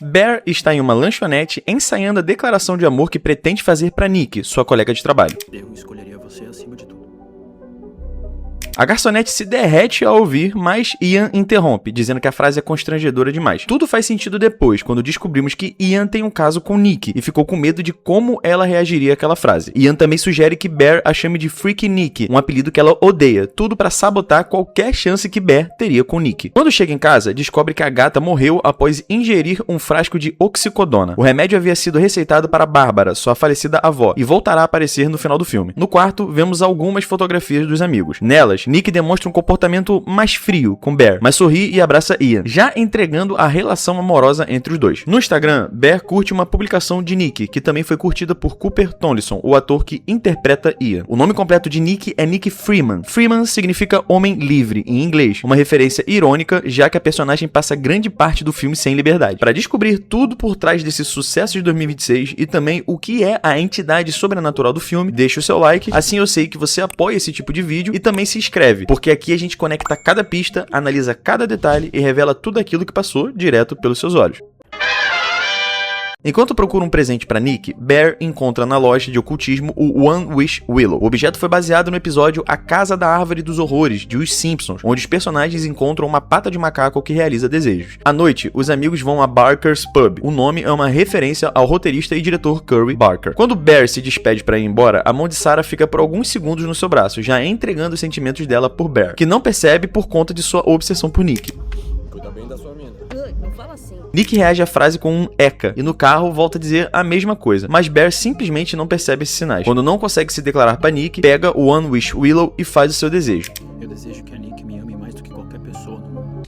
Bear está em uma lanchonete ensaiando a declaração de amor que pretende fazer para Nick, sua colega de trabalho. Eu escolheria você acima de tudo. A garçonete se derrete ao ouvir, mas Ian interrompe, dizendo que a frase é constrangedora demais. Tudo faz sentido depois, quando descobrimos que Ian tem um caso com Nick e ficou com medo de como ela reagiria àquela frase. Ian também sugere que Bear a chame de Freaky Nick, um apelido que ela odeia, tudo para sabotar qualquer chance que Bear teria com Nick. Quando chega em casa, descobre que a gata morreu após ingerir um frasco de oxicodona. O remédio havia sido receitado para Bárbara, sua falecida avó, e voltará a aparecer no final do filme. No quarto, vemos algumas fotografias dos amigos. Nelas, Nick demonstra um comportamento mais frio com Bear, mas sorri e abraça Ian, já entregando a relação amorosa entre os dois. No Instagram, Bear curte uma publicação de Nick, que também foi curtida por Cooper Tomlinson, o ator que interpreta Ian. O nome completo de Nick é Nick Freeman. Freeman significa homem livre, em inglês, uma referência irônica, já que a personagem passa grande parte do filme sem liberdade. Para descobrir tudo por trás desse sucesso de 2026 e também o que é a entidade sobrenatural do filme, deixa o seu like, assim eu sei que você apoia esse tipo de vídeo e também se inscreve, porque aqui a gente conecta cada pista, analisa cada detalhe e revela tudo aquilo que passou direto pelos seus olhos. Enquanto procura um presente para Nick, Bear encontra na loja de ocultismo o One Wish Willow. O objeto foi baseado no episódio A Casa da Árvore dos Horrores, de Os Simpsons, onde os personagens encontram uma pata de macaco que realiza desejos. À noite, os amigos vão a Barker's Pub. O nome é uma referência ao roteirista e diretor Curry Barker. Quando Bear se despede para ir embora, a mão de Sarah fica por alguns segundos no seu braço, já entregando os sentimentos dela por Bear, que não percebe por conta de sua obsessão por Nick. Cuida bem da sua mina. Não fala assim. Nick reage à frase com um eca, e no carro volta a dizer a mesma coisa, mas Bear simplesmente não percebe esses sinais. Quando não consegue se declarar para Nick, pega o One Wish Willow e faz o seu desejo. Eu desejo que a Nick me ame mais do que qualquer pessoa no mundo.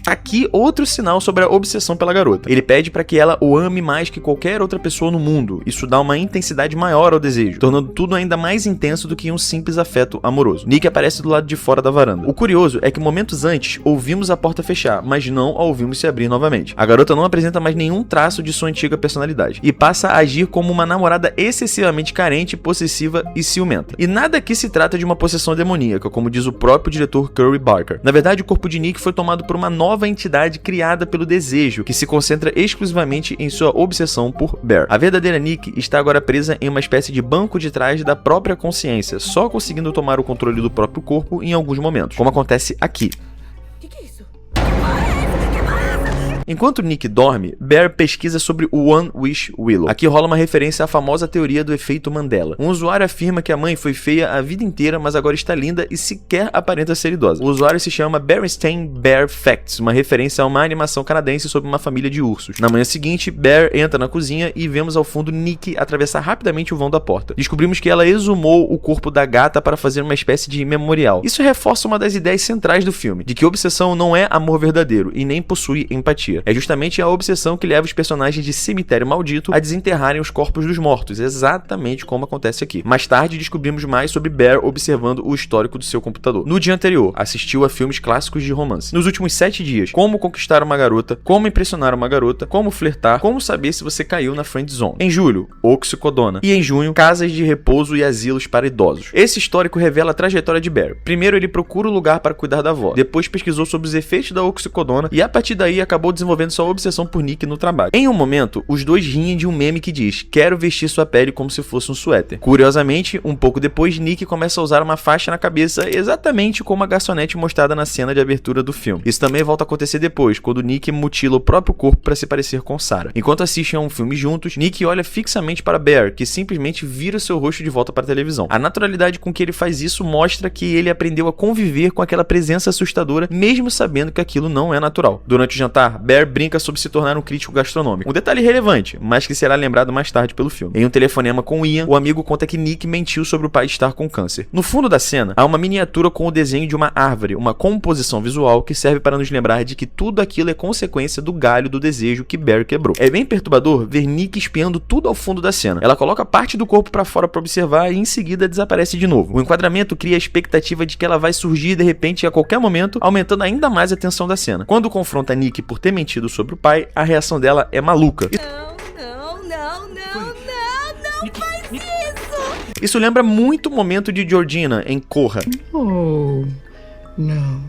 Aqui outro sinal sobre a obsessão pela garota. Ele pede para que ela o ame mais que qualquer outra pessoa no mundo. Isso dá uma intensidade maior ao desejo, tornando tudo ainda mais intenso do que um simples afeto amoroso. Nick aparece do lado de fora da varanda. O curioso é que momentos antes ouvimos a porta fechar, mas não a ouvimos se abrir novamente. A garota não apresenta mais nenhum traço de sua antiga personalidade e passa a agir como uma namorada excessivamente carente, possessiva e ciumenta. E nada aqui se trata de uma possessão demoníaca, como diz o próprio diretor Curry Barker. Na verdade, o corpo de Nick foi tomado por uma nova entidade criada pelo desejo, que se concentra exclusivamente em sua obsessão por Bear. A verdadeira Nick está agora presa em uma espécie de banco de trás da própria consciência, só conseguindo tomar o controle do próprio corpo em alguns momentos, como acontece aqui. Que é isso? Enquanto Nick dorme, Bear pesquisa sobre o One Wish Willow. Aqui rola uma referência à famosa teoria do efeito Mandela. Um usuário afirma que a mãe foi feia a vida inteira, mas agora está linda e sequer aparenta ser idosa. O usuário se chama Berenstain Bear Facts, uma referência a uma animação canadense sobre uma família de ursos. Na manhã seguinte, Bear entra na cozinha e vemos ao fundo Nick atravessar rapidamente o vão da porta. Descobrimos que ela exumou o corpo da gata para fazer uma espécie de memorial. Isso reforça uma das ideias centrais do filme, de que obsessão não é amor verdadeiro e nem possui empatia. É justamente a obsessão que leva os personagens de Cemitério Maldito a desenterrarem os corpos dos mortos, exatamente como acontece aqui. Mais tarde, descobrimos mais sobre Bear observando o histórico do seu computador. No dia anterior, assistiu a filmes clássicos de romance. Nos últimos 7 dias, como conquistar uma garota, como impressionar uma garota, como flertar, como saber se você caiu na friend zone. Em julho, oxicodona. E em junho, casas de repouso e asilos para idosos. Esse histórico revela a trajetória de Bear. Primeiro, ele procura o lugar para cuidar da avó. Depois, pesquisou sobre os efeitos da oxicodona e a partir daí acabou desenvolvendo sua obsessão por Nick no trabalho. Em um momento, os dois riem de um meme que diz: "Quero vestir sua pele como se fosse um suéter". Curiosamente, um pouco depois, Nick começa a usar uma faixa na cabeça, exatamente como a garçonete mostrada na cena de abertura do filme. Isso também volta a acontecer depois, quando Nick mutila o próprio corpo para se parecer com Sarah. Enquanto assistem a um filme juntos, Nick olha fixamente para Bear, que simplesmente vira seu rosto de volta para a televisão. A naturalidade com que ele faz isso mostra que ele aprendeu a conviver com aquela presença assustadora, mesmo sabendo que aquilo não é natural. Durante o jantar, Bear brinca sobre se tornar um crítico gastronômico. Um detalhe relevante, mas que será lembrado mais tarde pelo filme. Em um telefonema com Ian, o amigo conta que Nick mentiu sobre o pai estar com câncer. No fundo da cena, há uma miniatura com o desenho de uma árvore, uma composição visual que serve para nos lembrar de que tudo aquilo é consequência do galho do desejo que Bear quebrou. É bem perturbador ver Nick espiando tudo ao fundo da cena. Ela coloca parte do corpo para fora para observar e em seguida desaparece de novo. O enquadramento cria a expectativa de que ela vai surgir de repente a qualquer momento, aumentando ainda mais a tensão da cena. Quando confronta Nick por ter mentido sobre o pai, a reação dela é maluca. Não faz isso! Isso lembra muito o momento de Georgina em Corra. Oh, não.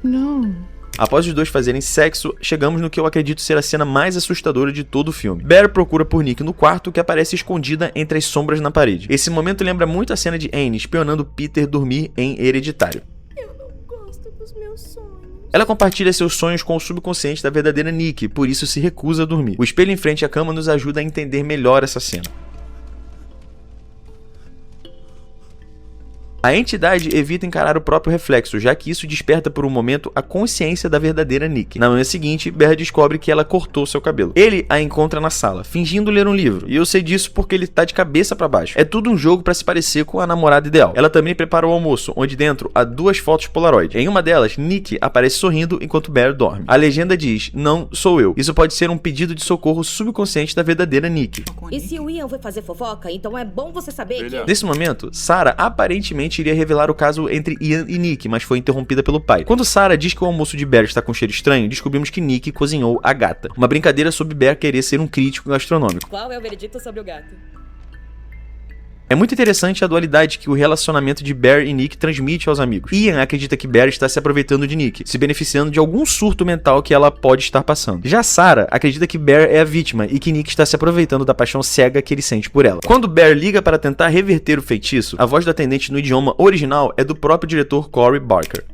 Não. Após os dois fazerem sexo, chegamos no que eu acredito ser a cena mais assustadora de todo o filme. Bear procura por Nick no quarto, que aparece escondida entre as sombras na parede. Esse momento lembra muito a cena de Anne espionando Peter dormir em Hereditário. Eu não gosto dos meus sonhos. Ela compartilha seus sonhos com o subconsciente da verdadeira Nick, por isso se recusa a dormir. O espelho em frente à cama nos ajuda a entender melhor essa cena. A entidade evita encarar o próprio reflexo, já que isso desperta por um momento a consciência da verdadeira Nick. Na manhã seguinte, Bear descobre que ela cortou seu cabelo. Ele a encontra na sala, fingindo ler um livro, e eu sei disso porque ele tá de cabeça pra baixo. É tudo um jogo pra se parecer com a namorada ideal. Ela também prepara o almoço, onde dentro há 2 fotos Polaroid. Em uma delas, Nick aparece sorrindo enquanto Bear dorme. A legenda diz, não sou eu. Isso pode ser um pedido de socorro subconsciente da verdadeira Nick. E se o Ian foi fazer fofoca, então é bom você saber que... Nesse momento, Sarah aparentemente iria revelar o caso entre Ian e Nick, mas foi interrompida pelo pai. Quando Sarah diz que o almoço de Bear está com cheiro estranho, descobrimos que Nick cozinhou a gata. Uma brincadeira sobre Bear querer ser um crítico gastronômico. Qual é o veredicto sobre o gato? É muito interessante a dualidade que o relacionamento de Bear e Nick transmite aos amigos. Ian acredita que Bear está se aproveitando de Nick, se beneficiando de algum surto mental que ela pode estar passando. Já Sarah acredita que Bear é a vítima e que Nick está se aproveitando da paixão cega que ele sente por ela. Quando Bear liga para tentar reverter o feitiço, a voz do atendente no idioma original é do próprio diretor Cory Barker.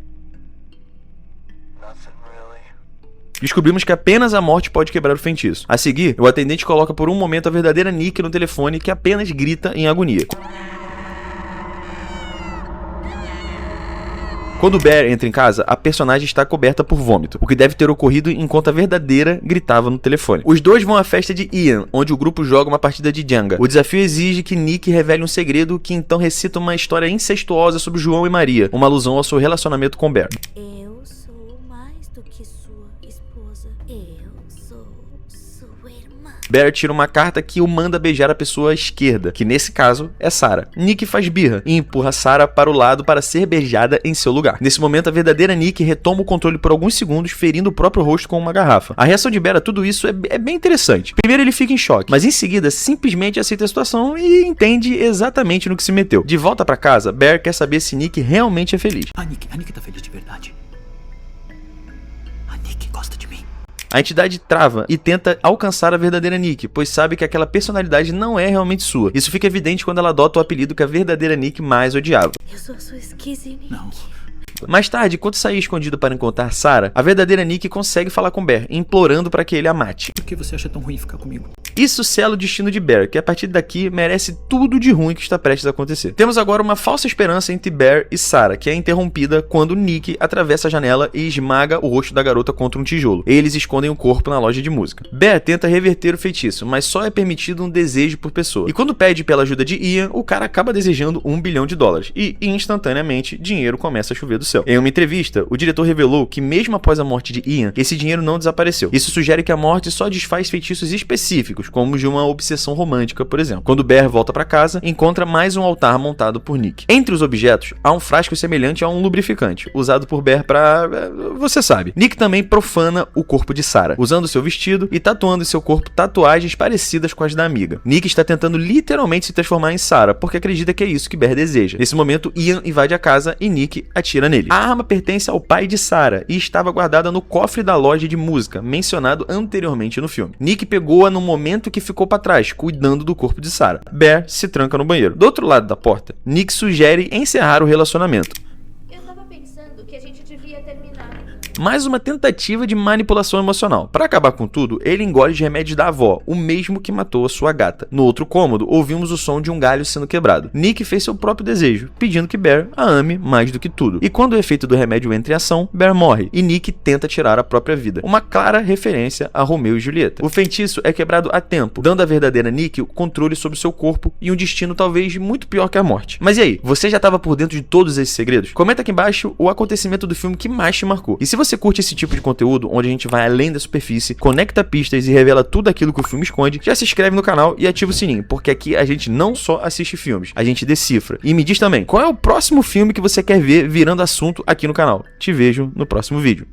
Descobrimos que apenas a morte pode quebrar o feitiço. A seguir, o atendente coloca por um momento a verdadeira Nick no telefone, que apenas grita em agonia. Quando Bear entra em casa, a personagem está coberta por vômito, o que deve ter ocorrido enquanto a verdadeira gritava no telefone. Os dois vão à festa de Ian, onde o grupo joga uma partida de Jenga. O desafio exige que Nick revele um segredo, que então recita uma história incestuosa sobre João e Maria, uma alusão ao seu relacionamento com Bear. Eu sou mais do que sua esposa. Eu sou sua irmã. Bear tira uma carta que o manda beijar a pessoa à esquerda, que nesse caso é Sarah. Nick faz birra e empurra Sarah para o lado para ser beijada em seu lugar. Nesse momento, a verdadeira Nick retoma o controle por alguns segundos, ferindo o próprio rosto com uma garrafa. A reação de Bear a tudo isso é bem interessante. Primeiro ele fica em choque, mas em seguida simplesmente aceita a situação e entende exatamente no que se meteu. De volta para casa, Bear quer saber se Nick realmente é feliz. A Nick tá feliz de verdade. A Nick gosta de mim. A entidade trava e tenta alcançar a verdadeira Nick, pois sabe que aquela personalidade não é realmente sua. Isso fica evidente quando ela adota o apelido que a verdadeira Nick mais odiava. Eu sou a sua esquisita. Não. Mais tarde, enquanto saía escondido para encontrar Sarah, a verdadeira Nick consegue falar com Bear, implorando para que ele a mate. Por que você acha tão ruim ficar comigo? Isso sela o destino de Bear, que a partir daqui merece tudo de ruim que está prestes a acontecer. Temos agora uma falsa esperança entre Bear e Sarah, que é interrompida quando Nick atravessa a janela e esmaga o rosto da garota contra um tijolo. Eles escondem o corpo na loja de música. Bear tenta reverter o feitiço, mas só é permitido um desejo por pessoa. E quando pede pela ajuda de Ian, o cara acaba desejando $1 bilhão. E, instantaneamente, dinheiro começa a chover do céu. Em uma entrevista, o diretor revelou que mesmo após a morte de Ian, esse dinheiro não desapareceu. Isso sugere que a morte só desfaz feitiços específicos, como de uma obsessão romântica, por exemplo. Quando Bear volta para casa, encontra mais um altar montado por Nick. Entre os objetos, há um frasco semelhante a um lubrificante, usado por Bear pra... você sabe. Nick também profana o corpo de Sarah, usando seu vestido e tatuando em seu corpo tatuagens parecidas com as da amiga. Nick está tentando literalmente se transformar em Sarah, porque acredita que é isso que Bear deseja. Nesse momento, Ian invade a casa e Nick atira nele. A arma pertence ao pai de Sarah e estava guardada no cofre da loja de música, mencionado anteriormente no filme. Nick pegou-a no momento que ficou para trás, cuidando do corpo de Sarah. Bear se tranca no banheiro. Do outro lado da porta, Nick sugere encerrar o relacionamento. Eu tava pensando que a gente devia terminar. Mais uma tentativa de manipulação emocional. Para acabar com tudo, ele engole os remédios da avó, o mesmo que matou a sua gata. No outro cômodo, ouvimos o som de um galho sendo quebrado. Nick fez seu próprio desejo, pedindo que Bear a ame mais do que tudo. E quando o efeito do remédio entra em ação, Bear morre, e Nick tenta tirar a própria vida. Uma clara referência a Romeu e Julieta. O feitiço é quebrado a tempo, dando à verdadeira Nick o controle sobre seu corpo e um destino talvez muito pior que a morte. Mas e aí, você já estava por dentro de todos esses segredos? Comenta aqui embaixo o acontecimento do filme que mais te marcou. E se você curte esse tipo de conteúdo, onde a gente vai além da superfície, conecta pistas e revela tudo aquilo que o filme esconde, já se inscreve no canal e ativa o sininho, porque aqui a gente não só assiste filmes, a gente decifra. E me diz também, qual é o próximo filme que você quer ver virando assunto aqui no canal? Te vejo no próximo vídeo.